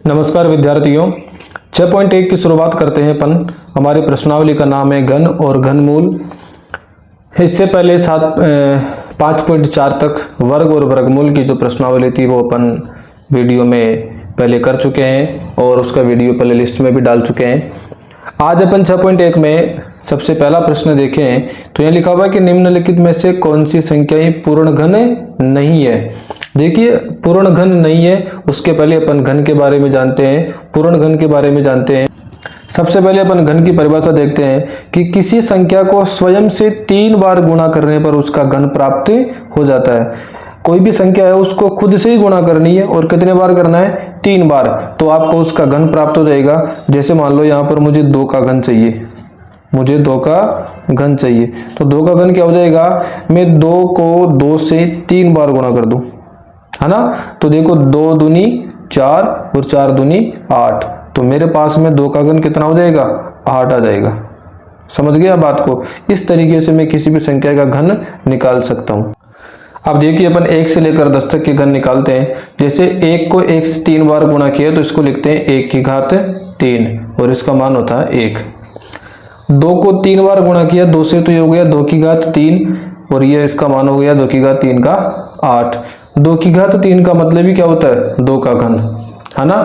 नमस्कार विद्यार्थियों, 6.1 की शुरुआत करते हैं अपन। हमारी प्रश्नावली का नाम है घन और घनमूल। इससे पहले 5.4 तक वर्ग और वर्गमूल की जो प्रश्नावली थी वो अपन वीडियो में पहले कर चुके हैं और उसका वीडियो प्ले लिस्ट में भी डाल चुके हैं। आज अपन 6.1 में सबसे पहला प्रश्न देखें तो यह लिखा हुआ है कि निम्नलिखित में से कौन सी संख्याएं पूर्ण घन नहीं है। देखिए, पूर्ण घन नहीं है, उसके पहले अपन घन के बारे में जानते हैं, पूर्ण घन के बारे में जानते हैं। सबसे पहले अपन घन की परिभाषा देखते हैं कि किसी संख्या को स्वयं से 3 बार गुणा करने पर उसका घन प्राप्त हो जाता है। कोई भी संख्या है उसको खुद से ही गुणा करनी है और कितने बार करना है? 3 बार, तो आपको उसका घन प्राप्त हो जाएगा। जैसे मान लो यहाँ पर मुझे 2 का घन चाहिए, मुझे 2 का घन चाहिए, तो 2 का घन क्या हो जाएगा? मैं 2 को 2 से 3 बार गुणा कर दूं, है ना। तो देखो 2 दूनी 4 और 4 दूनी 8, तो मेरे पास में 2 का घन कितना हो जाएगा? 8 आ जाएगा। समझ गया बात को? इस तरीके से मैं किसी भी संख्या का घन निकाल सकता हूं। अब देखिए, अपन 1 से लेकर 10 तक के घन निकालते हैं। जैसे 1 को 1 से 3 बार गुणा किया तो इसको लिखते हैं 1 की घात 3 और इसका मान होता है 1। 2 को 3 बार गुणा किया 2 से, तो ये हो गया 2 की घात 3 और ये इसका मान हो गया 2 की घात 3 का 8। 2 की घात 3 का मतलब ही क्या होता है? 2 का घन, है ना।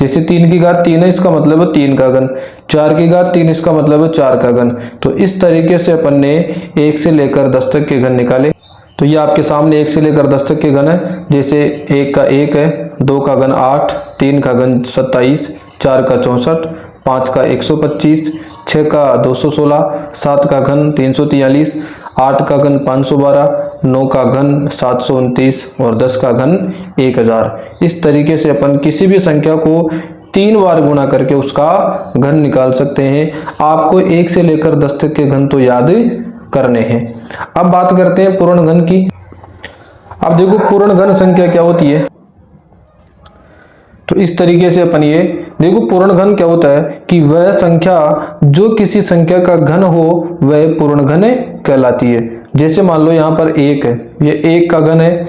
जैसे 3 की घात 3 है, इसका मतलब है 3 का घन। 4 की घात 3, इसका मतलब है 4 का घन। तो इस तरीके से अपन ने 1 से लेकर 10 तक के घन निकाले। तो ये आपके सामने 1 से लेकर 10 तक के घन है। जैसे 1 का 1 है, 2 का घन 8, 3 का घन 27, 4 का 64, 5 का 125, 6 का 216, 7 का घन 343, 8 का घन 512, 9 का घन 729 और 10 का घन 1000। इस तरीके से अपन किसी भी संख्या को 3 बार गुणा करके उसका घन निकाल सकते हैं। आपको 1 से लेकर 10 तक के घन तो याद करने हैं। अब बात करते हैं पूर्ण घन की। अब देखो, पूर्ण घन संख्या क्या होती है, तो इस तरीके से अपन ये देखो, पूर्ण घन क्या होता है कि वह संख्या जो किसी संख्या का घन हो वह पूर्ण घन कहलाती है। जैसे मान लो यहाँ पर 1 है, ये 1 का घन है,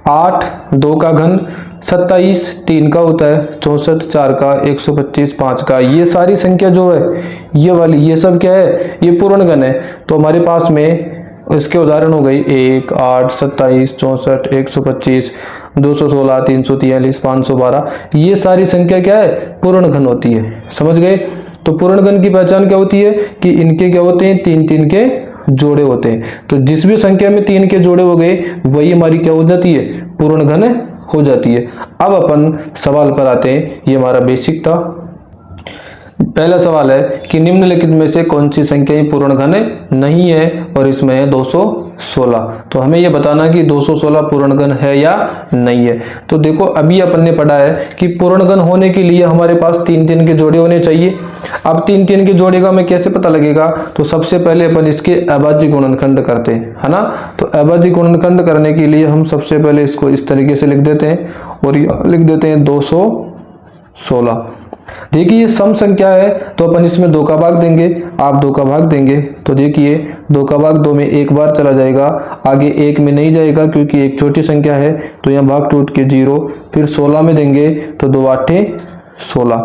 8 2 का घन, 27 3 का होता है, 64 4 का, 125 5 का। ये सारी संख्या जो है ये वाली, ये सब क्या है? ये पूर्ण घन है। तो हमारे पास में इसके उदाहरण हो गई 1 8 27 64 125 216 343 512। ये सारी संख्या क्या है? पूर्ण घन होती है। समझ गए? तो पूर्ण घन की पहचान क्या होती है कि इनके क्या होते हैं? 3 के जोड़े होते हैं। तो जिस भी संख्या में 3 के जोड़े हो गए वही हमारी क्या हो जाती है? पूर्ण घन हो जाती है। अब अपन सवाल पर आते हैं। ये हमारा बेसिक था। पहला सवाल है कि निम्नलिखित में से कौन सी संख्याएं पूर्ण घन नहीं है, और इसमें है 216। तो हमें यह बताना कि 216 पूर्ण घन है या नहीं है। तो देखो, अभी अपन ने पढ़ा है कि पूर्ण घन होने के लिए हमारे पास 3 के जोड़े होने चाहिए। अब 3 के जोड़े का हमें कैसे पता लगेगा? तो सबसे पहले अपन इसके अभाज्य गुणनखंड करते हैं, है ना। तो अभाज्य गुणनखंड करने के लिए हम सबसे पहले इसको इस तरीके से लिख देते हैं और लिख देते हैं 216। देखिए, ये सम संख्या है तो अपन इसमें 2 का भाग देंगे, आप 2 का भाग देंगे। तो देखिए 2 का भाग 2 में एक बार चला जाएगा, आगे 1 में नहीं जाएगा क्योंकि एक छोटी संख्या है। तो यहाँ भाग टूट के 0। फिर 16 में देंगे तो 2 8 16।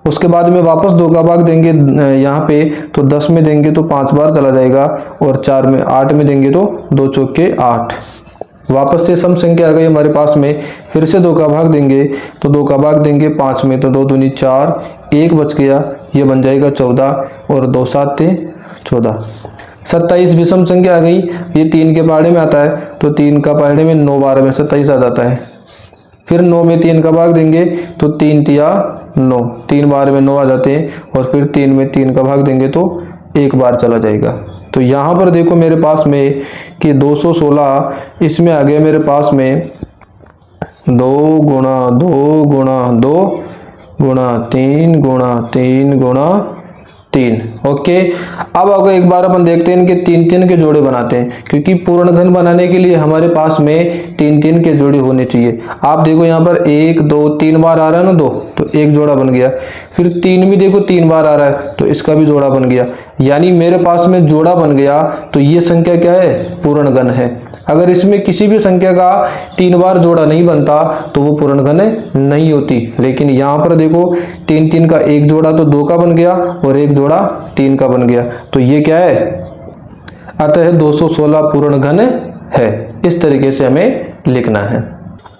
उसके बाद में वापस 2 का भाग देंगे यहाँ पे, तो 10 में देंगे तो 5 बार चला जाएगा, और 8 में देंगे तो 2 चौके 8। वापस से सम संख्या आ गई हमारे पास में। फिर से 2 का भाग देंगे तो 2 का भाग देंगे 5 में, तो 2 दूनी 4, 1 बच गया, ये बन जाएगा 14 और 2 7 14। 27 विषम संख्या आ गई। ये 3 के पहाड़े में आता है, तो 3 का पहाड़े में 9 12 में 27 आ जाता है। फिर 9 में 3 का भाग देंगे तो 3 3 9, 3 बार में 9 आ जाते हैं, और फिर 3 में 3 का भाग देंगे तो 1 बार चला जाएगा। तो यहाँ पर देखो मेरे पास में कि 216, इसमें आ गया मेरे पास में 2 गुणा 2 गुणा 2 गुणा 3 गुणा 3 गुणा 3। ओके, अब अगर एक बार अपन देखते हैं इनके 3 के जोड़े बनाते हैं, क्योंकि पूर्ण घन बनाने के लिए हमारे पास में 3 के जोड़े होने चाहिए। आप देखो यहाँ पर 1 2 3 बार आ रहा है ना 2, तो एक जोड़ा बन गया। फिर 3 भी देखो 3 बार आ रहा है, तो इसका भी जोड़ा बन गया। यानी मेरे पास में जोड़ा बन गया, तो ये संख्या क्या है? पूर्ण घन है। अगर इसमें किसी भी संख्या का 3 बार जोड़ा नहीं बनता तो वो पूर्ण घन नहीं होती। लेकिन यहाँ पर देखो 3 3 का एक जोड़ा तो 2 का बन गया और एक जोड़ा 3 का बन गया, तो ये क्या है, अतः 216 पूर्ण घन है। इस तरीके से हमें लिखना है।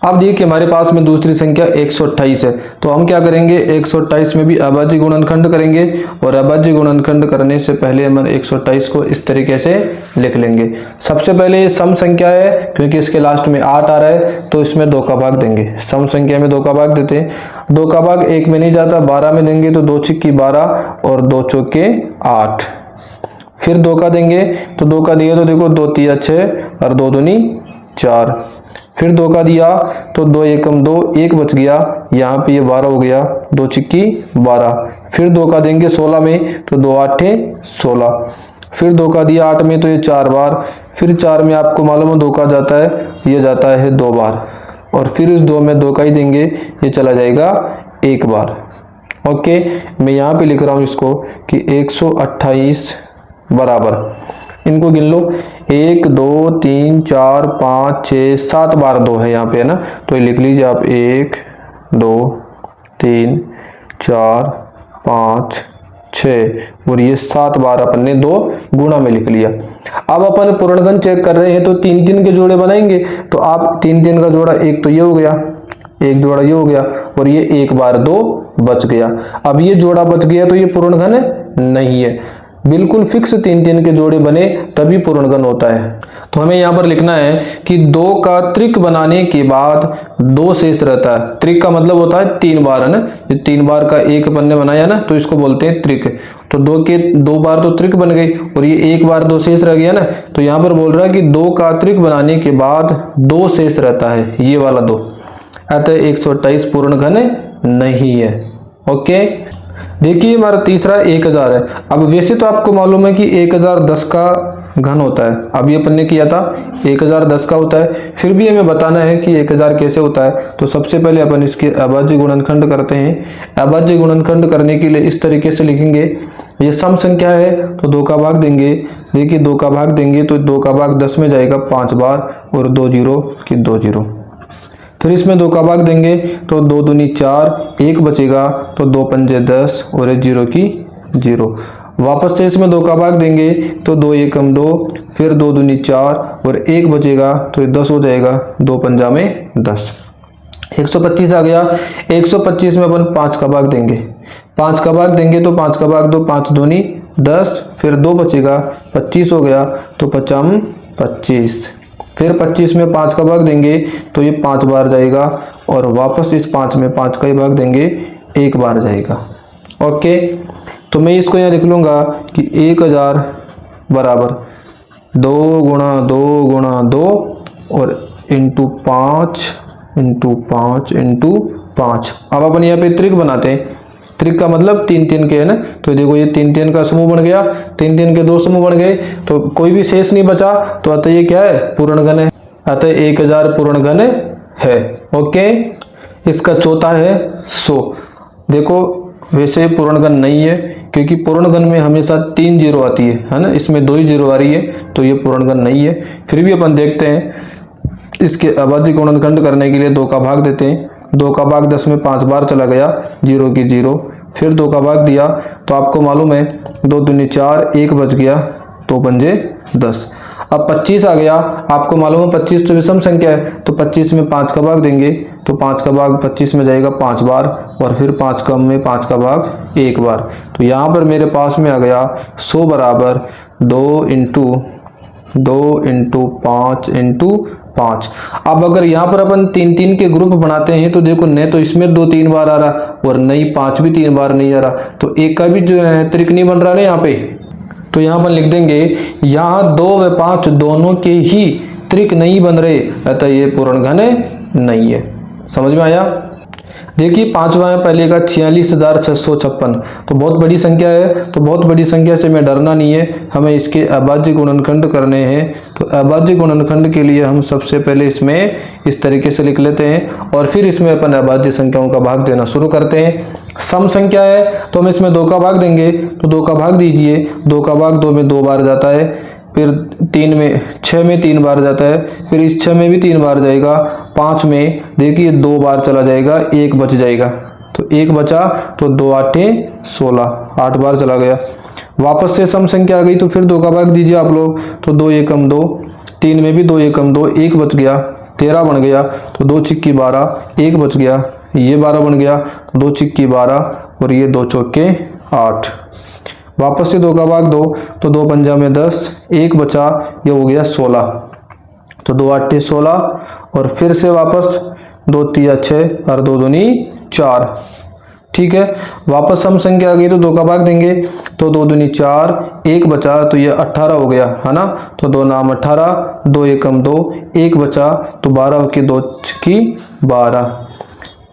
अब देखिए हमारे पास में दूसरी संख्या 128 है, तो हम क्या करेंगे, 128 में भी अभाज्य गुणनखंड करेंगे और अभाज्य गुणनखंड करने से पहले हम 128 को इस तरीके से लिख लेंगे। सबसे पहले ये सम संख्या है, क्योंकि इसके लास्ट में 8 आ रहा है तो इसमें 2 का भाग देंगे। सम संख्या में 2 का भाग देते हैं। 2 का भाग 1 में नहीं जाता, 12 में देंगे तो 2 छिक्की 12 और 2 चौके 8। फिर 2 का देंगे तो 2 का दिया तो देखो 2 तिया 6 और 2 दूनी 4। फिर 2 का दिया तो 2 एकम 2, 1 बच गया, यहाँ पे ये 12 हो गया, 2 छिक्की 12। फिर 2 का देंगे 16 में तो 2 आठे 16। फिर 2 का दिया 8 में तो ये 4 बार। फिर 4 में आपको मालूम है 2 का जाता है, ये जाता है 2 बार। और फिर इस 2 में 2 का ही देंगे, ये चला जाएगा 1 बार। ओके, मैं यहाँ पे लिख रहा हूँ इसको कि 128 बराबर, इनको गिन लो, 1 2 3 4 5 6 7 बार 2 है यहाँ पे, है ना, तो ये लिख लीजिए आप 1 2 3 4 5 6 और ये 7 बार अपन ने 2 गुणा में लिख लिया। अब अपन पूर्णघन चेक कर रहे हैं तो 3 3 के जोड़े बनाएंगे, तो आप 3 3 का जोड़ा, एक तो ये हो गया, एक जोड़ा ये हो गया और ये 1 बार 2 बच गया। अब ये जोड़ा बच गया तो ये पूर्णघन नहीं है, बिल्कुल फिक्स 3 3 के जोड़े बने तभी पूर्णघन होता है। तो हमें यहाँ पर लिखना है कि 2 का त्रिक बनाने के बाद 2 शेष रहता है। त्रिक का मतलब होता है 3 बार, है ना, ये 3 बार का एक अपन ने बनाया ना, तो इसको बोलते हैं त्रिक। तो 2 के 2 बार तो त्रिक बन गई और ये 1 बार 2 शेष रह गया ना, तो यहाँ पर बोल रहा है कि 2 का त्रिक बनाने के बाद 2 शेष रहता है, ये वाला 2, अतः 128 पूर्णघन नहीं है। ओके, देखिए हमारा तीसरा 1000 है। अब वैसे तो आपको मालूम है कि 1010 का घन होता है, अभी अपन ने किया था 1010 का होता है, फिर भी हमें बताना है कि 1000 कैसे होता है। तो सबसे पहले अपन इसके अभाज्य गुणनखंड करते हैं। अभाज्य गुणनखंड करने के लिए इस तरीके से लिखेंगे, ये सम संख्या है तो 2 का भाग देंगे। देखिए 2 का भाग देंगे तो 2 का भाग 10 में जाएगा 5 बार और 2 जीरो की 2 जीरो। फिर इसमें 2 का भाग देंगे तो 2 दूनी 4, 1 बचेगा तो 2 पंजे 10 और 1 जीरो की 0। वापस से इसमें 2 का भाग देंगे तो 2 एकम 2, फिर 2 दूनी 4 और 1 बचेगा तो 10 हो जाएगा, 2 पंजा में 10। 125 आ गया। 125 में अपन 5 का भाग देंगे, 5 का भाग देंगे तो 5 का भाग 2, 5 दूनी 10, फिर 2 बचेगा, 25 हो गया तो 5 25। फिर 25 में 5 का भाग देंगे तो ये 5 बार जाएगा और वापस इस 5 में 5 का ही भाग देंगे, 1 बार जाएगा। ओके, तो मैं इसको यहाँ लिख लूँगा कि 1000 बराबर 2 गुणा 2 गुणा 2 और इंटू 5 इंटू 5 इंटू 5। अब अपन यहाँ पे त्रिक बनाते हैं। त्रिक का मतलब 3 3 के, है ना, तो देखो ये 3 3 का समूह बन गया, 3 3 के 2 समूह बन गए तो कोई भी शेष नहीं बचा, तो अतः ये क्या है, पूर्णघन है। अतः 1000 पूर्णघन है। ओके, इसका चौथा है 100। देखो वैसे पूर्णघन नहीं है, क्योंकि पूर्णघन में हमेशा 3 जीरो आती है ना, इसमें 2 ही जीरो आ रही है, तो ये पूर्णघन नहीं है। फिर भी अपन देखते हैं, इसके अभाज्य गुणनखंड करने के लिए 2 का भाग देते हैं। 2 का भाग 10 में 5 बार चला गया, 0 की 0। फिर 2 का भाग दिया तो आपको मालूम है 2 दूनी 4, 1 बच गया, 2 पंजे 10। अब 25 आ गया, आपको मालूम है 25 तो विषम संख्या है, तो 25 में 5 का भाग देंगे तो 5 का भाग 25 में जाएगा 5 बार और फिर 5 कम में 5 का भाग 1 बार। तो यहाँ पर मेरे पास में आ गया 100 बराबर 2 इंटू 5 इंटू 5। अब अगर यहाँ पर अपन 3 3 के ग्रुप बनाते हैं तो देखो न तो इसमें 2 3 बार आ रहा और नहीं 5 भी 3 बार नहीं आ रहा, तो एक का भी जो है त्रिक नहीं बन रहा ना यहाँ पे। तो यहाँ पर लिख देंगे, यहाँ 2 व 5 दोनों के ही त्रिक नहीं बन रहे, अतः ये पूर्णघन नहीं है। समझ में आया? देखिए 5वां है पहले का 46,656, तो बहुत बड़ी संख्या है, तो बहुत बड़ी संख्या से मैं डरना नहीं है, हमें इसके अभाज्य गुणनखंड करने हैं। तो अभाज्य गुणनखंड के लिए हम सबसे पहले इसमें इस तरीके से लिख लेते हैं और फिर इसमें अपन अभाज्य संख्याओं का भाग देना शुरू करते हैं। सम संख्या है तो हम इसमें 2 का भाग देंगे, तो 2 का भाग दीजिए, 2 का भाग 2 में 2 बार जाता है, फिर 6 में 3 बार जाता है, फिर इस 6 में भी 3 बार जाएगा, 5 में देखिए 2 बार चला जाएगा, 1 बच जाएगा, तो 1 बचा, तो 2 8 16, 8 बार चला गया। वापस से सम संख्या आ गई, तो फिर 2 का भाग दीजिए आप लोग, तो 2 एकम 2, 3 में भी 2 एकम 2, 1 बच गया, 13 बन गया, तो 2 छिक्की 12, 1 बच गया, ये 12 बन गया, 2 छिक्की 12 और ये 2 चौके 8। वापस से 2 का भाग 2, तो 2 पंजा में 10, 1 बचा, ये हो गया 16, तो 2 8 16 और फिर से वापस 2 तिया 6 और 2 दूनी 4। ठीक है, वापस सम संख्या आ गई, तो 2 का भाग देंगे, तो 2 दूनी 4, 1 बचा, तो ये 18 हो गया है ना, तो 2 नाम 18, 2 एकम 2, 1 बचा, तो 12 की 2 की 12।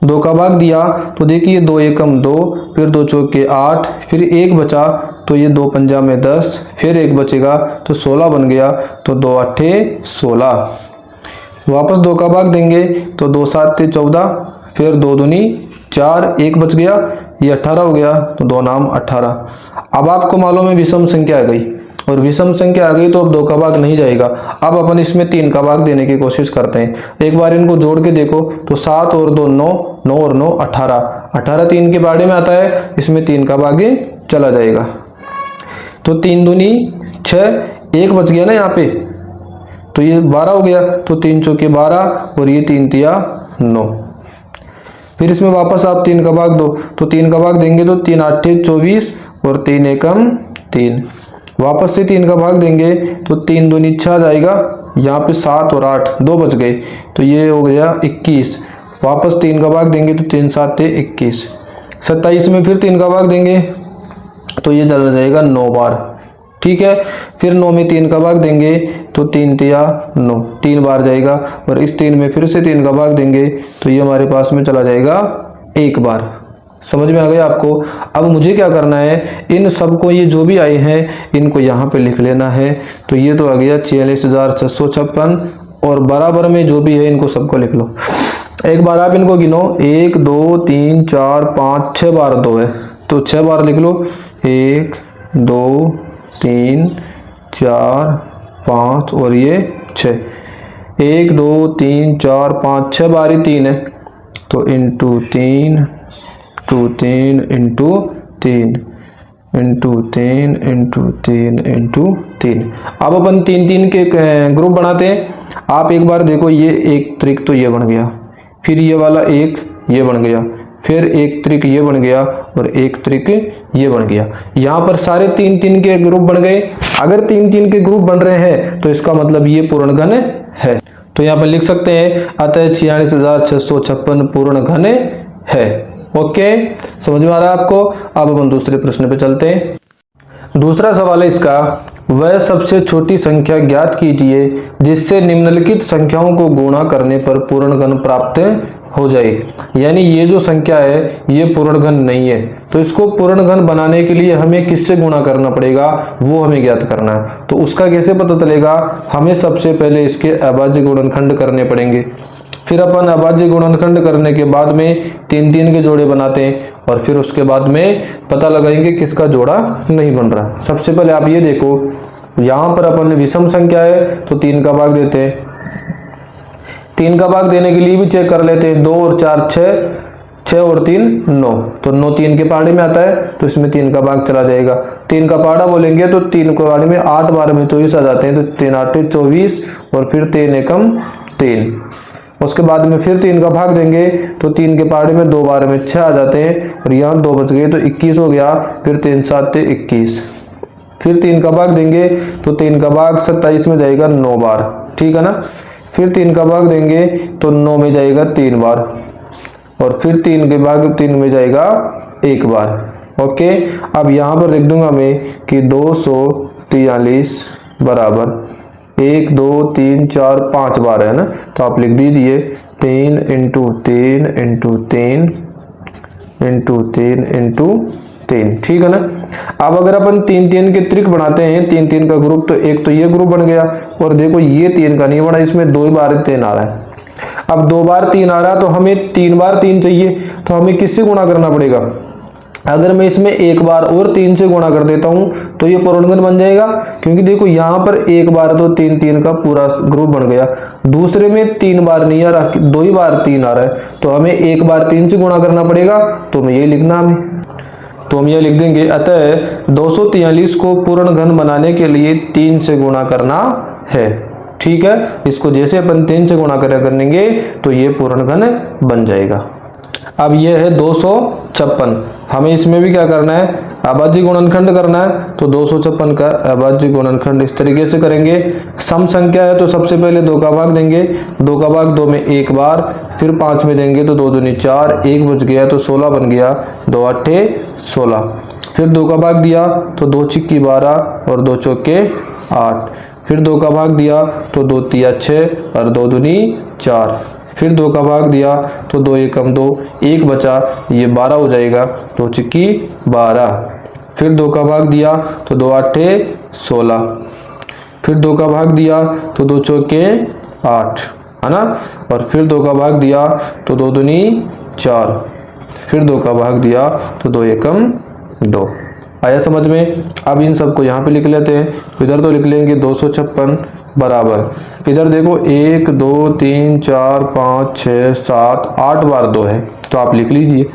2 का भाग दिया, तो देखिए 2 एकम 2, फिर 2 चौके 8, फिर 1 बचा, तो ये 2 पंजा में 10, फिर 1 बचेगा, तो 16 बन गया, तो 2 8 16। वापस 2 का भाग देंगे, तो 2 7 14, फिर 2 दूनी 4, 1 बच गया, ये 18 हो गया, तो 2 नाम 18। अब आपको मालूम है विषम संख्या आ गई, और विषम संख्या आ गई तो अब 2 का भाग नहीं जाएगा। अब अपन इसमें 3 का भाग देने की कोशिश करते हैं। एक बार इनको जोड़ के देखो, तो 7 और 2 9, 9 और 9 18, 18 3 के बाड़े में आता है, इसमें 3 का भाग चला जाएगा, तो 3 दूनी 6, 1 बच गया ना यहाँ पे, तो ये 12 हो गया, तो 3 चौके 12 और ये 3 तिया 9। फिर इसमें वापस आप 3 का भाग दो, तो 3 का भाग देंगे, तो 3 8 24 और 3 एकम 3। वापस से 3 का भाग देंगे, तो 3 दूनी 6 जाएगा, यहाँ पे 7 और 8 2 बच गए, तो ये हो गया 21। वापस 3 का भाग देंगे, तो 3 7 21। 27 में फिर 3 का भाग देंगे, तो ये चला जाएगा 9 बार। ठीक है, फिर 9 में 3 का भाग देंगे, तो 3 तिया 9, 3 बार जाएगा, और इस 3 में फिर से 3 का भाग देंगे, तो ये हमारे पास में चला जाएगा 1 बार। समझ में आ गया आपको? अब मुझे क्या करना है, इन सबको ये जो भी आए हैं इनको यहाँ पे लिख लेना है। तो ये तो आ गया 46,656, और बराबर में जो भी है इनको सबको लिख लो। एक बार आप इनको गिनो, 1 2 3 4 5 6 बार 2 है, तो 6 बार लिख लो, 1 2 3 4 5 और ये 6, 1 2 3 4 5 6 बार ही 3 है, तो into 3 to 3 into 3 into 3 into 3 into 3। अब अपन 3 3 के ग्रुप बनाते हैं। आप एक बार देखो, ये एक त्रिक तो ये बन गया, फिर ये वाला एक ये बन गया, फिर एक त्रिक ये बन गया और एक त्रिक ये बन गया। यहाँ पर सारे 3 3 के ग्रुप बन गए। अगर 3 3 के ग्रुप बन रहे हैं तो इसका मतलब ये पूर्ण घन है। तो यहाँ पर लिख सकते हैं अतः 46,656 पूर्ण घन है। ओके, समझ में आ रहा है आपको? अब अपन दूसरे प्रश्न पे चलते हैं। दूसरा सवाल है इसका, वह सबसे छोटी संख्या ज्ञात कीजिए जिससे निम्नलिखित संख्याओं को गुणा करने पर पूर्ण घन प्राप्त हो जाए। यानी ये जो संख्या है ये पूर्ण घन नहीं है, तो इसको पूर्ण घन बनाने के लिए हमें किससे गुणा करना पड़ेगा वो हमें ज्ञात करना है। तो उसका कैसे पता चलेगा? हमें सबसे पहले इसके अभाज्य गुणनखंड करने पड़ेंगे। फिर अपन अभाज्य गुणनखंड करने के बाद में 3 3 के जोड़े बनाते हैं, और फिर उसके बाद में पता लगाएंगे किसका जोड़ा नहीं बन रहा। सबसे पहले आप ये देखो, यहाँ पर अपन विषम संख्या है तो 3 का भाग देते हैं। 3 का भाग देने के लिए भी चेक कर लेते हैं, 2 और 4 6, 6 और 3 9, तो 9 3 के पहाड़े में आता है, तो इसमें 3 का भाग चला जाएगा। 3 का पहाड़ा बोलेंगे तो 3 के पहाड़े में 8 12 में 24 आ जाते हैं, तो 3 8 24 और फिर 3 एकम 3। उसके बाद में फिर 3 का भाग देंगे तो 3 के पहाड़े में 2 12 में 6 आ जाते हैं, और यहाँ 2 बच गए तो 21 हो गया। फिर 3 7 21, फिर 3 का भाग देंगे तो 3 का भाग 27 में जाएगा 9 बार। ठीक है ना? फिर 3 का भाग देंगे तो 9 में जाएगा 3 बार, और फिर 3 के भाग 3 में जाएगा 1 बार। ओके, अब यहाँ पर लिख दूंगा मैं कि 243 बराबर 1 2 3 4 5 बार है ना, तो आप लिख दीजिए 3 इंटू 3 इंटू 3 इंटू 3 इंटू 3। ठीक है ना? अब अगर अपन 3 3 के त्रिक बनाते हैं, 3 3 का ग्रुप, तो एक तो ये ग्रुप बन गया, और देखो ये 3 का नहीं बना, इसमें 2 बार 3 आ रहा है। अब 2 बार 3 आ रहा है तो हमें 3 बार 3 चाहिए, तो हमें किससे गुणा करना पड़ेगा? अगर मैं इसमें एक बार और 3 से गुणा कर देता हूं तो ये पूर्ण घन बन जाएगा, क्योंकि देखो यहाँ पर एक बार तो 3 3 का पूरा ग्रुप बन गया, दूसरे में 3 बार नहीं आ रहा, 2 ही बार 3 आ रहा है, तो हमें एक बार 3 से गुणा करना पड़ेगा, तो हमें ये लिखना तो हम ये लिख देंगे, अतः 243 को पूर्ण घन बनाने के लिए 3 से गुणा करना है। ठीक है, इसको जैसे अपन 3 से गुणा करेंगे तो ये पूर्ण घन बन जाएगा। अब ये है 256, हमें इसमें भी क्या करना है, अभाज्य गुणनखंड करना है। तो 256 का अभाज्य गुणनखंड इस तरीके से करेंगे। सम संख्या है तो सबसे पहले 2 का भाग देंगे, 2 का भाग 2 में एक बार, फिर 5 में देंगे तो 2 दूनी 4, 1 बच गया तो 16 बन गया, 2 8 16। फिर 2 का भाग दिया तो 2 छिक्की 12 और 2 चौके 8। फिर 2 का भाग दिया तो 2 तिया 6 और 2 दूनी 4। फिर 2 का भाग दिया तो 2 एकम 2, 1 बचा, ये 12 हो जाएगा, 2 छिक्की 12। फिर 2 का भाग दिया तो 2 आठे 16। फिर 2 का भाग दिया तो 2 चौके 8, है ना। और फिर 2 का भाग दिया तो 2 दूनी 4। फिर 2 का भाग दिया तो 2 एकम 2। आया समझ में। अब इन सबको यहाँ पे लिख लेते हैं, इधर तो लिख लेंगे 256 बराबर, इधर देखो 1 2 3 4 5 6 7 8 बार 2 है, तो आप लिख लीजिए।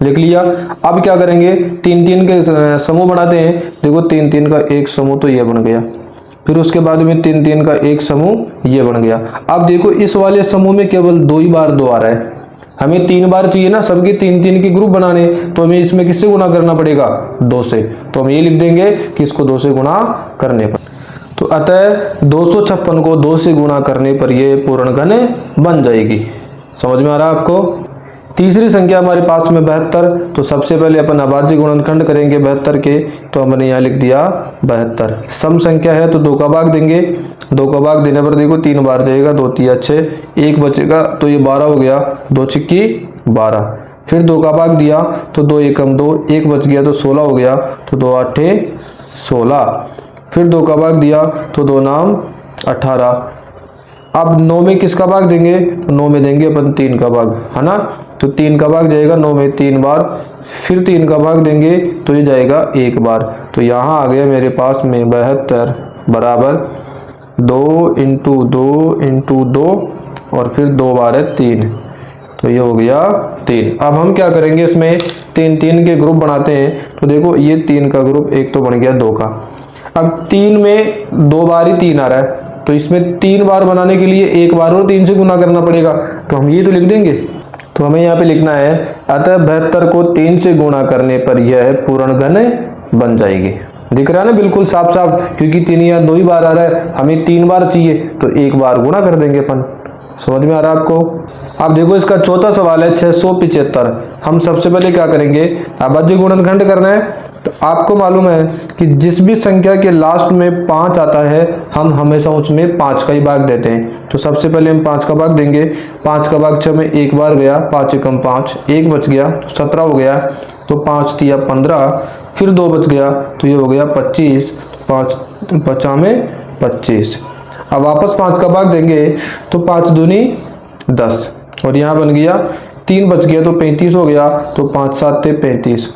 लिख लिया। अब क्या करेंगे, 3 3 के समूह बनाते हैं। देखो 3 3 का एक समूह तो ये बन गया, फिर उसके बाद में 3 3 का एक समूह ये बन गया। अब देखो इस वाले समूह में केवल 2 ही बार 2 आ रहा है, हमें 3 बार चाहिए ना, सबके 3 3 के ग्रुप बनाने, तो हमें इसमें किससे गुणा करना पड़ेगा, 2 से। तो हम ये लिख देंगे कि इसको 2 से गुणा करने पर, तो अतः 256 को 2 से गुणा करने पर ये पूर्ण घन बन जाएगी। समझ में आ रहा है आपको। तीसरी संख्या हमारे पास में 72, तो सबसे पहले अपन अभाज्य गुणनखंड करेंगे 72 के, तो हमने यहाँ लिख दिया 72। सम संख्या है तो 2 का भाग देंगे, 2 का भाग देने पर देखो 3 बार जाएगा, 2 तिया 6, 1 बचेगा तो ये 12 हो गया, 2 छिक्की 12। फिर 2 का भाग दिया तो 2 एकम 2, 1 बच गया तो 16 हो गया, तो 2 आठे 16। फिर 2 का भाग दिया तो 2 नाम 18। अब 9 में किसका भाग देंगे, तो 9 में देंगे अपन 3 का भाग, है ना। तो 3 का भाग जाएगा 9 में 3 बार, फिर 3 का भाग देंगे तो ये जाएगा 1 बार। तो यहाँ आ गया मेरे पास में 72 बराबर 2 इंटू 2 इंटू 2 और फिर 2 बार है 3, तो ये हो गया 3। अब हम क्या करेंगे, इसमें 3 3 के ग्रुप बनाते हैं। तो देखो ये 3 का ग्रुप एक तो बन गया 2 का, अब 3 में 2 बार ही 3 आ रहा है, तो इसमें 3 बार बनाने के लिए एक बार और 3 से गुना करना पड़ेगा, तो हम ये तो लिख देंगे। तो हमें यहाँ पे लिखना है, अतः 72 को 3 से गुणा करने पर यह पूर्ण घन बन जाएगी। दिख रहा है ना बिल्कुल साफ साफ, क्योंकि 3 या 2 ही बार आ रहा है, हमें 3 बार चाहिए तो एक बार गुणा कर देंगे अपन। समझ में आ रहा है आपको। अब देखो इसका चौथा सवाल है 675। हम सबसे पहले क्या करेंगे, अभाज्य गुणनखंड करना है। तो आपको मालूम है कि जिस भी संख्या के लास्ट में 5 आता है हम हमेशा उसमें 5 का ही भाग देते हैं। तो सबसे पहले हम 5 का भाग देंगे, 5 का भाग 6 में एक बार गया, 5 एकम 5, 1 बच गया तो 17 हो गया, तो 5 तिया 15, फिर 2 बच गया तो ये हो गया 25, 5 बचा में 25। अब वापस 5 का भाग देंगे तो 5 दूनी 10 और यहाँ बन गया 3 बच गया तो 35 हो गया, तो 5 7 35।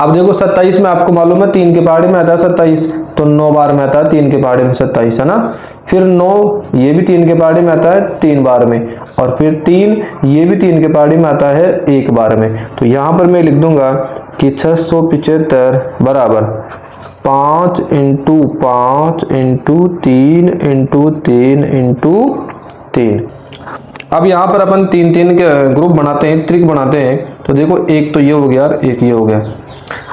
अब देखो 27 में आपको मालूम है 3 के पहाड़े में आता है 27, तो 9 बार में आता है 3 के पहाड़े में 27, है ना। फिर 9 ये भी 3 के पहाड़े में आता है 3 बार में, और फिर 3 ये भी 3 के पहाड़े में आता है 1 बार में। तो यहाँ पर मैं लिख दूंगा कि 675 बराबर 5 इंटू 5 इंटू 3 इंटू 3 इंटू 3। अब यहाँ पर अपन 3 3 के ग्रुप बनाते हैं, त्रिक बनाते हैं। तो देखो एक तो ये हो गया और एक ये हो गया।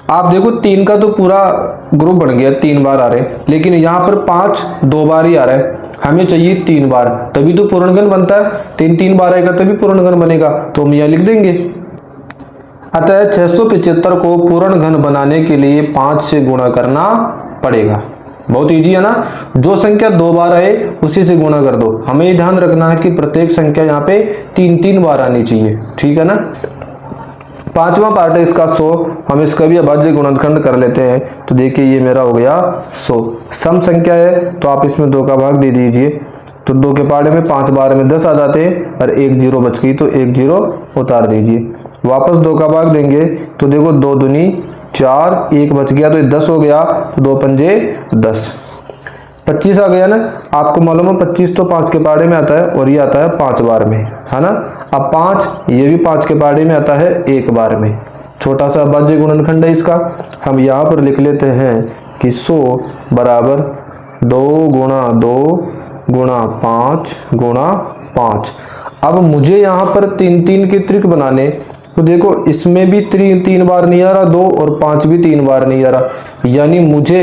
आप देखो 3 का तो पूरा ग्रुप बन गया, 3 बार आ रहे, लेकिन यहाँ पर 5 2 बार ही आ रहा है, हमें चाहिए 3 बार, तभी तो पूर्ण घन बनता है। 3 3 बार आएगा तभी पूर्ण घन बनेगा, तो हम यहाँ लिख देंगे। अतः 675 को पूर्ण घन बनाने के लिए 5 से गुणा करना पड़ेगा। बहुत इजी है ना, जो संख्या 2 बार आए उसी से गुणा कर दो। हमें ये ध्यान रखना है कि प्रत्येक संख्या यहाँ पे 3 3 बार आनी चाहिए, ठीक है ना। पांचवा पार्ट है इसका 100। हम इसका भी अभाज्य गुणनखंड कर लेते हैं। तो देखिए ये मेरा हो गया 100। सम संख्या है तो आप इसमें 2 का भाग दे दीजिए। तो 2 के पहाड़े में 5 बार में 10 आ जाते हैं और 1 0 बच गई तो 1 0 उतार दीजिए। वापस 2 का भाग देंगे तो देखो 2 दूनी 4, 1 बच गया तो ये 10 हो गया। 2 पंजे 10, 25 आ गया ना। आपको मालूम है 25 तो 5 के पहाड़े में आता है और ये आता है 5 बार में, है ना। अब 5 ये भी 5 के पहाड़े में आता है 1 बार में। छोटा सा अभाज्य गुणनखंड है इसका। हम यहाँ पर लिख लेते हैं कि 100 बराबर 2 गुणा 2 गुणा 5 गुणा 5। अब मुझे यहाँ पर 3 3 के त्रिक बनाने, तो देखो इसमें भी 3 बार नहीं आ रहा 2 और 5 भी 3 बार नहीं आ रहा। यानी मुझे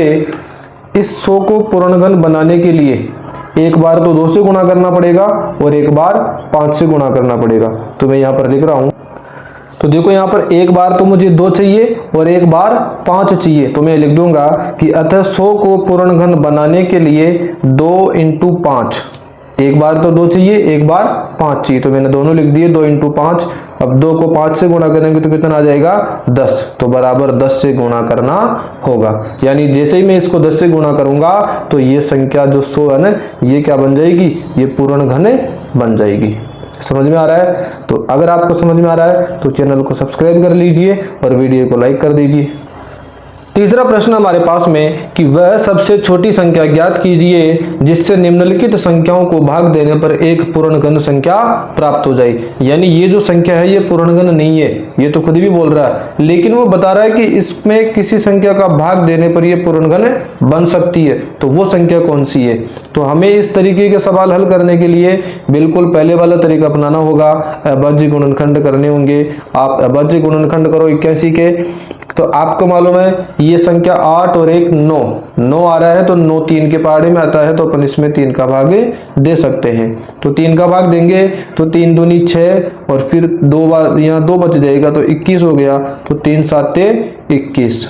इस 100 को पूर्णघन बनाने के लिए एक बार तो 2 से गुणा करना पड़ेगा और एक बार 5 से गुणा करना पड़ेगा। तो मैं यहाँ पर लिख रहा हूँ। तो देखो यहाँ पर एक बार तो मुझे 2 चाहिए और एक बार 5 चाहिए। तो मैं लिख दूंगा कि अतः 100 को पूर्णघन बनाने के लिए 2 × 5, एक बार तो 2 चाहिए एक बार 5 चाहिए। तो मैंने दोनों लिख दिए 2 × 5। अब 2 को 5 से गुणा करेंगे तो कितना आ जाएगा 10। तो बराबर 10 से गुणा करना होगा। यानी जैसे ही मैं इसको 10 से गुणा करूंगा तो ये संख्या जो 100 है ना, ये क्या बन जाएगी, ये पूर्णघन बन जाएगी। समझ में आ रहा है? तो अगर आपको समझ में आ रहा है तो चैनल को सब्सक्राइब कर लीजिए और वीडियो को लाइक कर दीजिए। तीसरा प्रश्न हमारे पास में कि वह सबसे छोटी संख्या ज्ञात कीजिए जिससे निम्नलिखित संख्याओं को भाग देने पर एक पूर्णघन संख्या प्राप्त हो जाए। यानी ये जो संख्या है ये पूर्णघन नहीं है, ये तो खुद भी बोल रहा है, लेकिन वो बता रहा है कि इसमें किसी संख्या का भाग देने पर ये पूर्णघन बन सकती है। तो वो संख्या कौन सी है? तो हमें इस तरीके के सवाल हल करने के लिए बिल्कुल पहले वाला तरीका अपनाना होगा। अभाज्य गुणनखंड करने होंगे। आप अभाज्य गुणनखंड करो 81 के, तो आपको मालूम है ये संख्या 8 और 1 9 आ रहा है तो 9 3 के पहाड़े में आता है। तो अपन इसमें 3 का भाग दे सकते हैं। तो 3 का भाग देंगे तो 3 दूनी 6 और फिर 2 बार यहाँ 2 बच जाएगा तो 21 हो गया। तो 3 7 21।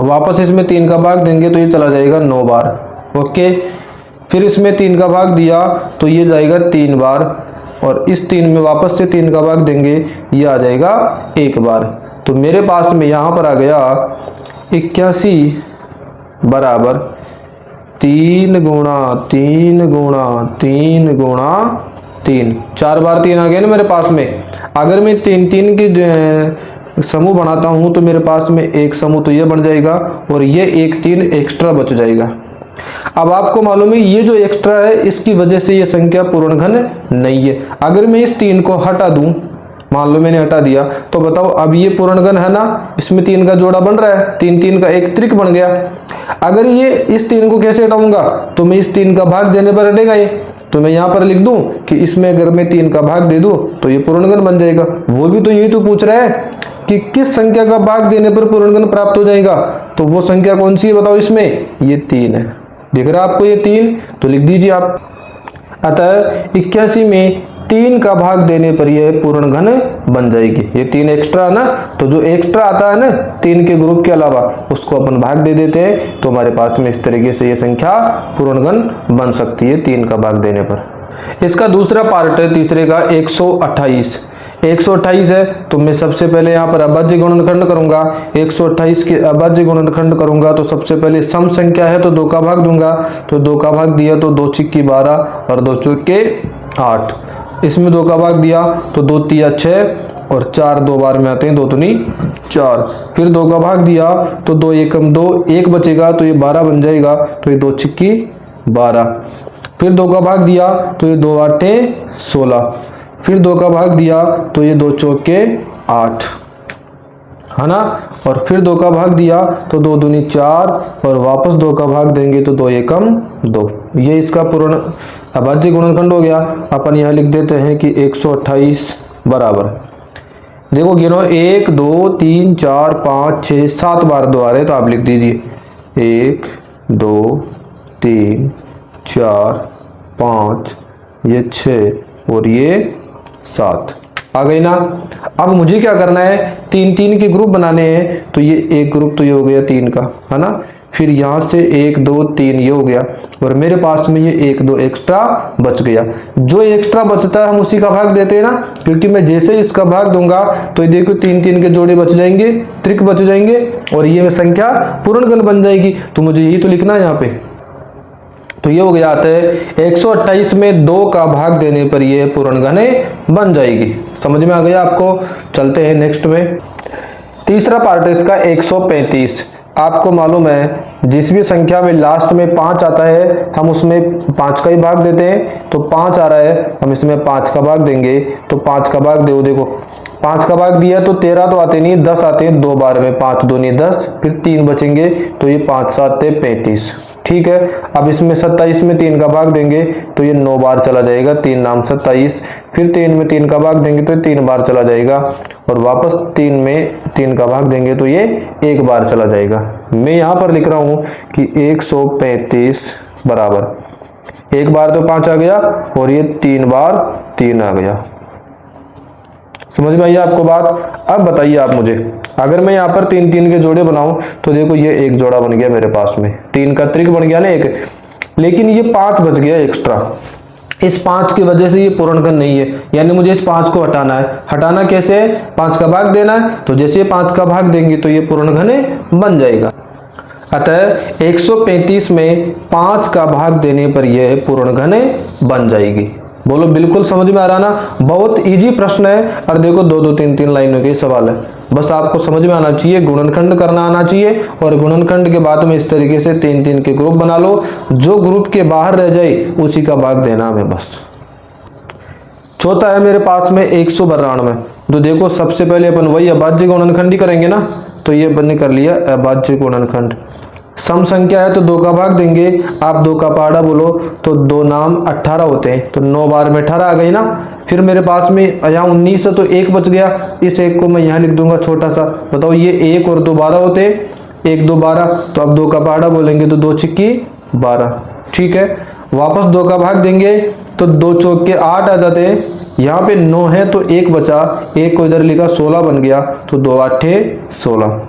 वापस इसमें 3 का भाग देंगे तो ये चला जाएगा 9 बार। ओके, फिर इसमें 3 का भाग दिया तो ये जाएगा 3 बार और इस 3 में वापस से 3 का भाग देंगे ये आ जाएगा 1 बार। तो मेरे पास में यहाँ पर आ गया 81 बराबर 3 गुणा 3 गुणा 3 गुणा 3। 4 बार 3 आ गए ना मेरे पास में। अगर मैं 3 3 के समूह बनाता हूँ तो मेरे पास में एक समूह तो ये बन जाएगा और ये एक 3 एक्स्ट्रा बच जाएगा। अब आपको मालूम है ये जो एक्स्ट्रा है इसकी वजह से ये संख्या पूर्णघन नहीं है। अगर मैं इस 3 को हटा दूं, मान लो मैंने हटा दिया, तो बताओ अब ये पूर्णघन है ना, इसमें 3 का जोड़ा बन रहा है, 3 3 का एक त्रिक बन गया। अगर ये इस 3 को कैसे हटाऊंगा, तो मैं इस 3 का भाग देने पर हटेगा ये। तो मैं यहाँ पर लिख दूं कि इसमें अगर मैं 3 का भाग दे दूं तो ये पूर्णघन बन जाएगा। वो भी तो यही तो पूछ रहा है कि किस संख्या का भाग देने पर पूर्णघन प्राप्त हो जाएगा। तो वो संख्या कौन सी है बताओ, इसमें ये 3 है। दिख रहा है आपको ये 3, तो लिख दीजिए आप। अतः 81 में 3 का भाग देने पर यह पूर्णघन बन जाएगी। ये 3 एक्स्ट्रा है ना, तो जो एक्स्ट्रा आता है ना 3 के ग्रुप के अलावा उसको अपन भाग दे देते हैं। तो हमारे पास में इस तरीके से ये संख्या पूर्णघन बन सकती है 3 का भाग देने पर। इसका दूसरा पार्ट है तीसरे का 128। 128 है तो मैं सबसे पहले यहाँ पर अभाज्य गुणनखंड करूंगा। 128 के अभाज्य गुणनखंड करूंगा तो सबसे पहले सम संख्या है तो 2 का भाग दूंगा। तो 2 का भाग दिया तो 2 छिक्की 12 और 2 चौके 8। इसमें 2 का भाग दिया तो 2 तिया 6 और 4 2 बार में आते हैं, 2 दूनी 4। फिर 2 का भाग दिया तो 2 एकम 2, 1 बचेगा तो ये 12 बन जाएगा। तो ये 2 छिक्की 12। फिर 2 का भाग दिया तो ये 2 8 16। फिर 2 का भाग दिया तो ये 2 चौके 8, है ना। और फिर 2 का भाग दिया तो 2 दूनी 4 और वापस 2 का भाग देंगे तो 2 एकम 2। ये इसका पूर्ण अभाज्य गुणनखंड हो गया। अपन यहाँ लिख देते हैं कि 128 बराबर, देखो गिनो 1 2 3 4 5 6 7 बार 2 आ रहे, तो आप लिख दीजिए 1 2 3 4 5 ये 6 और ये 7 आ गई ना। अब मुझे क्या करना है, 3 3 के ग्रुप बनाने हैं। तो ये एक ग्रुप तो ये हो गया 3 का, है ना। फिर यहाँ से 1 2 3 ये हो गया, और मेरे पास में ये 1 2 एक्स्ट्रा बच गया। जो एक्स्ट्रा बचता है हम उसी का भाग देते हैं ना, क्योंकि मैं जैसे ही इसका भाग दूंगा तो ये देखो 3 3 के जोड़े बच जाएंगे, त्रिक बच जाएंगे, और ये संख्या पूर्णगण बन जाएगी। तो मुझे यही तो लिखना है यहाँ पे। तो ये हो गया आता है 128 में 2 का भाग देने पर ये पूर्णगण बन जाएगी। समझ में आ गया आपको? चलते हैं नेक्स्ट में। तीसरा पार्ट है इसका 135। आपको मालूम है जिस भी संख्या में लास्ट में 5 आता है हम उसमें 5 का ही भाग देते हैं। तो 5 आ रहा है, हम इसमें 5 का भाग देंगे। तो 5 का भाग दो, देखो 5 का भाग दिया तो 13 तो आते नहीं, 10 आते हैं 2 बार में, 5 दूनी 10, फिर 3 बचेंगे तो ये 5 7 35। ठीक है, अब इसमें 27 में 3 का भाग देंगे तो ये 9 बार चला जाएगा, 3 नाम 27। फिर 3 में 3 का भाग देंगे तो ये 3 बार चला जाएगा, और वापस 3 में 3 का भाग देंगे तो ये 1 बार चला जाएगा। मैं यहाँ पर लिख रहा हूँ कि 135 बराबर 1 बार तो 5 आ गया, और ये 3 बार 3 आ गया। समझ में आई आपको बात? अब बताइए आप मुझे, अगर मैं यहाँ पर 3 3 के जोड़े बनाऊं तो देखो ये एक जोड़ा बन गया मेरे पास में, 3 का त्रिक बन गया ना एक, लेकिन ये 5 बच गया एक्स्ट्रा। इस 5 की वजह से ये पूर्णगण नहीं है, यानी मुझे इस 5 को हटाना है। हटाना कैसे है? 5 का भाग देना है, तो जैसे 5 का भाग देंगे तो ये पूर्णगण बन जाएगा। अतः 135 में 5 का भाग देने पर यह पूर्णगण बन जाएगी। बोलो बिल्कुल समझ में आ रहा ना? बहुत इजी प्रश्न है, और देखो 2 2 3 3 लाइनों के सवाल है। बस आपको समझ में आना चाहिए, गुणनखंड करना आना चाहिए, और गुणनखंड के बाद में इस तरीके से 3 3 के ग्रुप बना लो, जो ग्रुप के बाहर रह जाए उसी का भाग देना हमें बस। चौथा है मेरे पास में 192। तो देखो सबसे पहले अपन वही अभाज्य गुणनखंड ही करेंगे ना, तो ये अपन कर लिया अभाज्य गुणनखंड। सम संख्या है तो 2 का भाग देंगे, आप 2 का पहाड़ा बोलो तो 2 नाम 18 होते हैं, तो 9 बार में 18 आ गई ना। फिर मेरे पास में यहाँ 19 है तो 1 बच गया, इस 1 को मैं यहाँ लिख दूंगा छोटा सा। बताओ ये 1 और 2 12 होते हैं, 1 2 12, तो अब 2 का पहाड़ा बोलेंगे तो 2 छिक्की 12। ठीक है, वापस 2 का भाग देंगे तो 2 चौक के 8 आ जाते हैं। यहाँ पे 9 है तो 1 बचा, 1 को इधर लिखा 16 बन गया, तो 2 8 16।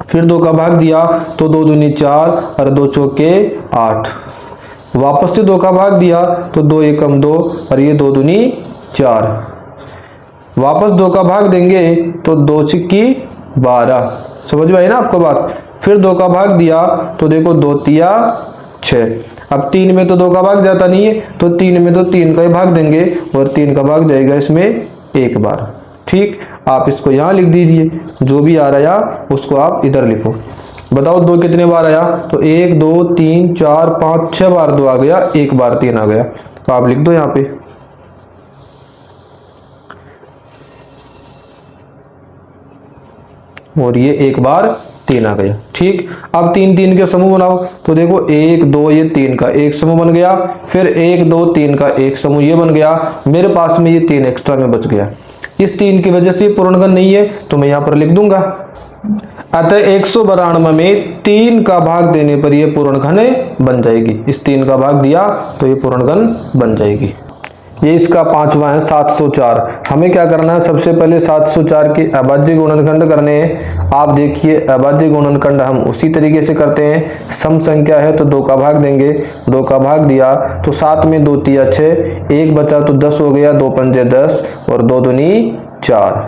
फिर 2 का भाग दिया तो 2 दूनी 4 और 2 चौके 8। वापस से 2 का भाग दिया तो 2 एकम 2 और ये 2 दूनी 4। वापस 2 का भाग देंगे तो 2 छिक्की 12। समझ में आई ना आपको बात? फिर 2 का भाग दिया तो देखो 2 तिया 6। अब 3 में तो 2 का भाग जाता नहीं है, तो 3 में तो 3 का ही भाग देंगे, और 3 का भाग जाएगा इसमें 1 बार। ठीक, आप इसको यहाँ लिख दीजिए, जो भी आ रहा है उसको आप इधर लिखो। बताओ 2 कितने बार आया? तो 1 2 3 4 5 6 बार 2 आ गया, 1 बार 3 आ गया, तो आप लिख दो यहाँ पे। और ये 1 बार 3 आ गया। ठीक, अब 3 3 के समूह बनाओ, तो देखो 1 2 ये 3 का एक समूह बन गया, फिर 1 2 3 का एक समूह ये बन गया। मेरे पास में ये 3 एक्स्ट्रा में बच गया, इस 3 की वजह से पूर्णगण नहीं है, तो मैं यहाँ पर लिख दूंगा। अतः 192 में 3 का भाग देने पर यह पूर्णगण बन जाएगी। इस 3 का भाग दिया तो ये पूर्णगण बन जाएगी। ये इसका 5वां है 704। हमें क्या करना है? सबसे पहले 704 के अभाज्य गुणनखंड करने हैं। आप देखिए अभाज्य गुणनखंड हम उसी तरीके से करते हैं। सम संख्या है तो 2 का भाग देंगे, 2 का भाग दिया तो 7 में 2 तिया 6, 1 बचा तो 10 हो गया, 2 पंजे 10 और 2 दूनी 4।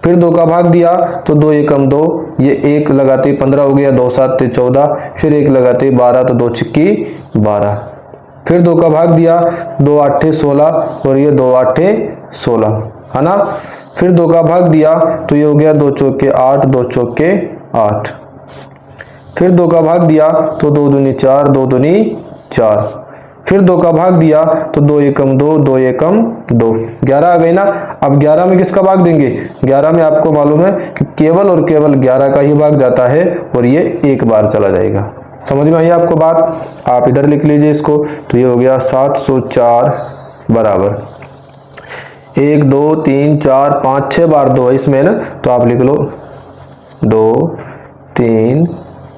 फिर 2 का भाग दिया तो 2 एकम 2, ये 1 लगाते 15 हो गया, 2 7 14, फिर 1 लगाते 12 तो 2 छिक्की 12। फिर 2 का भाग दिया, 2 8 16 और ये 2 8 16 है ना। फिर 2 का भाग दिया तो ये हो गया 2 चौके 8, 2 चौके 8। फिर 2 का भाग दिया तो 2 दूनी 4, 2 दूनी 4। फिर 2 का भाग दिया तो 2 एकम 2, 2 एकम 2, 11 आ गई ना। अब 11 में किसका भाग देंगे? 11 में आपको मालूम है कि केवल और केवल 11 का ही भाग जाता है, और ये 1 बार चला जाएगा। समझ में आई आपको बात? आप इधर लिख लीजिए इसको, तो ये हो गया 704 बराबर 1 2 3 4 5 6 बार 2 है इसमें ना, तो आप लिख लो 2 3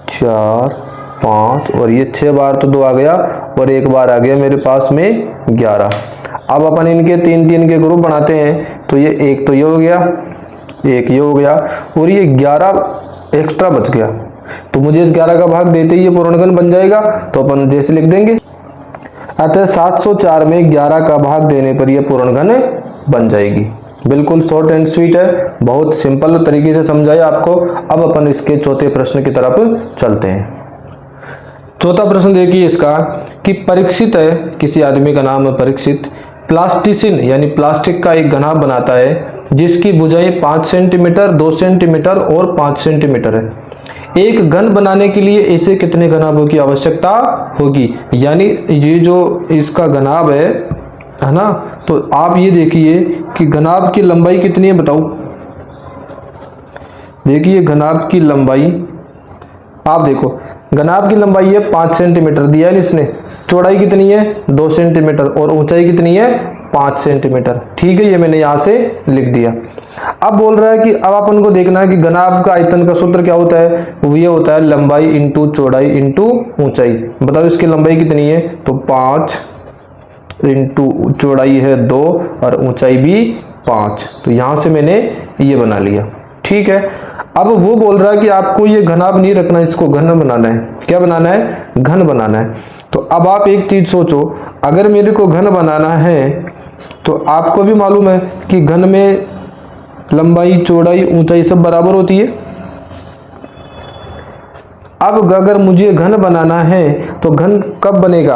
4 5 और ये 6 बार तो 2 आ गया, और 1 बार आ गया मेरे पास में 11। अब अपन इनके 3 3 के ग्रुप बनाते हैं, तो ये 1 तो ये हो गया, 1 ये हो गया, और ये 11 एक्स्ट्रा बच गया। तो मुझे इस 11 का भाग देते ही ये पूर्ण घन बन जाएगा, तो अपन जैसे लिख देंगे। अतः 704 में 11 का भाग देने पर यह पूर्ण घन बन जाएगी। बिल्कुल शॉर्ट एंड स्वीट है, बहुत सिंपल तरीके से समझाया आपको। अब अपन इसके चौथे प्रश्न की तरफ चलते हैं। चौथा प्रश्न देखिए इसका कि परीक्षित है, किसी आदमी का नाम है परीक्षित, प्लास्टिसिन यानी प्लास्टिक का एक घनाभ बनाता है जिसकी भुजाएं 5 सेंटीमीटर, 2 सेंटीमीटर और 5 सेंटीमीटर है। एक घन बनाने के लिए ऐसे कितने घनाभों की आवश्यकता होगी? यानी ये जो इसका घनाभ है ना, तो आप ये देखिए कि घनाभ की लंबाई कितनी है बताओ। देखिए घनाभ की लंबाई, आप देखो घनाभ की लंबाई है 5 सेंटीमीटर दिया है इसने, चौड़ाई कितनी है 2 सेंटीमीटर और ऊंचाई कितनी है 5 सेंटीमीटर। ठीक है, ये मैंने यहां से लिख दिया। अब बोल रहा है कि अब अपन को देखना है कि घनाभ का आयतन का सूत्र क्या होता है, वो ये होता है लंबाई इंटू चौड़ाई इंटू ऊंचाई। बताओ इसकी लंबाई कितनी है, तो 5 इंटू चौड़ाई है 2 और ऊंचाई भी 5। तो यहां से मैंने ये बना लिया। ठीक है, अब वो बोल रहा है कि आपको ये घनाभ नहीं रखना, इसको घन बनाना है। क्या बनाना है, घन बनाना है। तो अब आप एक चीज सोचो, अगर मेरे को घन बनाना है तो आपको भी मालूम है कि घन में लंबाई चौड़ाई ऊंचाई सब बराबर होती है। अब अगर मुझे घन बनाना है तो घन कब बनेगा,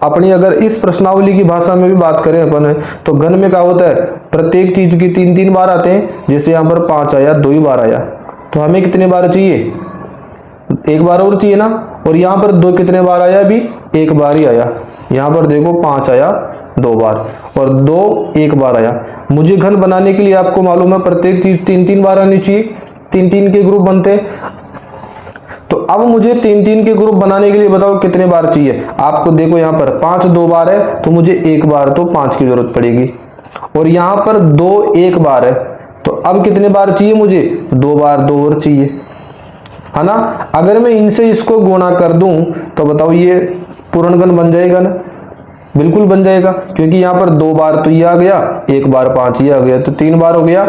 अपनी अगर इस प्रश्नावली की भाषा में भी बात करें अपन, तो घन में क्या होता है, प्रत्येक चीज की 3-3 बार आते हैं। जैसे यहाँ पर 5 आया, 2 ही बार आया, तो हमें कितने बार चाहिए, 1 बार और चाहिए ना। और यहाँ पर 2 कितने बार आया, अभी 1 बार ही आया। यहाँ पर देखो 5 आया 2 बार और 2 1 बार आया। मुझे घन बनाने के लिए आपको मालूम है प्रत्येक चीज 3-3 बार आनी चाहिए, 3-3 के ग्रुप बनते हैं। तो अब मुझे 3-3 के ग्रुप बनाने के लिए बताओ कितने बार चाहिए। आपको देखो यहाँ पर 5 2 बार है, तो मुझे 1 बार तो 5 की जरूरत पड़ेगी। और यहाँ पर 2 1 बार है, तो अब कितने बार चाहिए मुझे, 2 बार 2 और चाहिए, है ना। अगर मैं इनसे इसको गुणा कर दूं तो बताओ ये पूर्ण घन बन जाएगा ना, बिल्कुल बन जाएगा, क्योंकि यहाँ पर 2 बार तो ये आ गया, 1 बार 5 ये आ गया, तो 3 बार हो गया।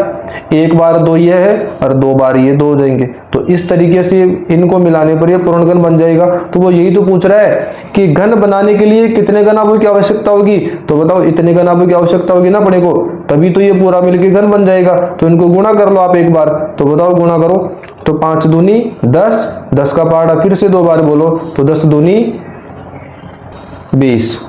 1 बार 2 ये है और 2 बार ये 2 हो जाएंगे। तो इस तरीके से इनको मिलाने पर ये पूर्ण घन बन जाएगा। तो वो यही तो पूछ रहा है कि घन बनाने के लिए कितने घनाभों की आवश्यकता होगी, तो बताओ इतने घनाभों की आवश्यकता होगी ना अपने को, तभी तो ये पूरा मिलके घन बन जाएगा। तो इनको गुणा कर लो आप एक बार, तो बताओ गुणा करो, तो 5 दूनी 10, 10 का पहाड़ा फिर से 2 बार बोलो, तो 10 दूनी 20।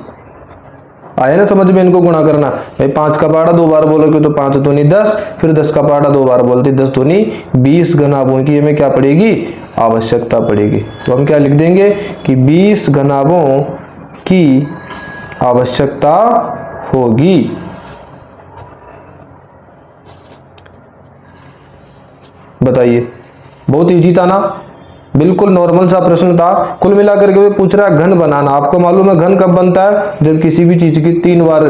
आया ना समझ में, इनको गुणा करना। भाई 5 का पहाड़ा 2 बार बोलोगे तो 5 दूनी 10, फिर 10 का पहाड़ा 2 बार बोलते 10 दूनी 20 घनाभों की हमें क्या पड़ेगी, आवश्यकता पड़ेगी। तो हम क्या लिख देंगे कि 20 घनाभों की आवश्यकता होगी। बताइए, बहुत इजी था ना, बिल्कुल नॉर्मल सा प्रश्न था। कुल मिलाकर के वो पूछ रहा है घन बनाना। आपको मालूम है घन कब बनता है, जब किसी भी चीज की 3 बार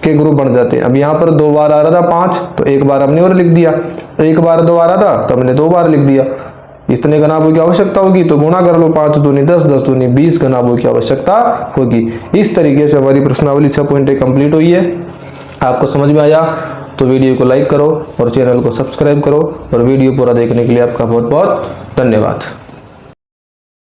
के ग्रुप बन जाते हैं। अब यहाँ पर 2 बार आ रहा था 5, तो 1 बार हमने और लिख दिया। 1 बार 2 आ रहा था तो हमने 2 बार लिख दिया। इतने घनाभों की आवश्यकता होगी तो गुणा कर लो, 5 दूनी 10, 10 दूनी 20 घनाभों की आवश्यकता होगी। इस तरीके से हमारी प्रश्नावली 6 पॉइंट कंप्लीट हुई है। आपको समझ में आया तो वीडियो को लाइक करो और चैनल को सब्सक्राइब करो, और वीडियो पूरा देखने के लिए आपका बहुत बहुत धन्यवाद।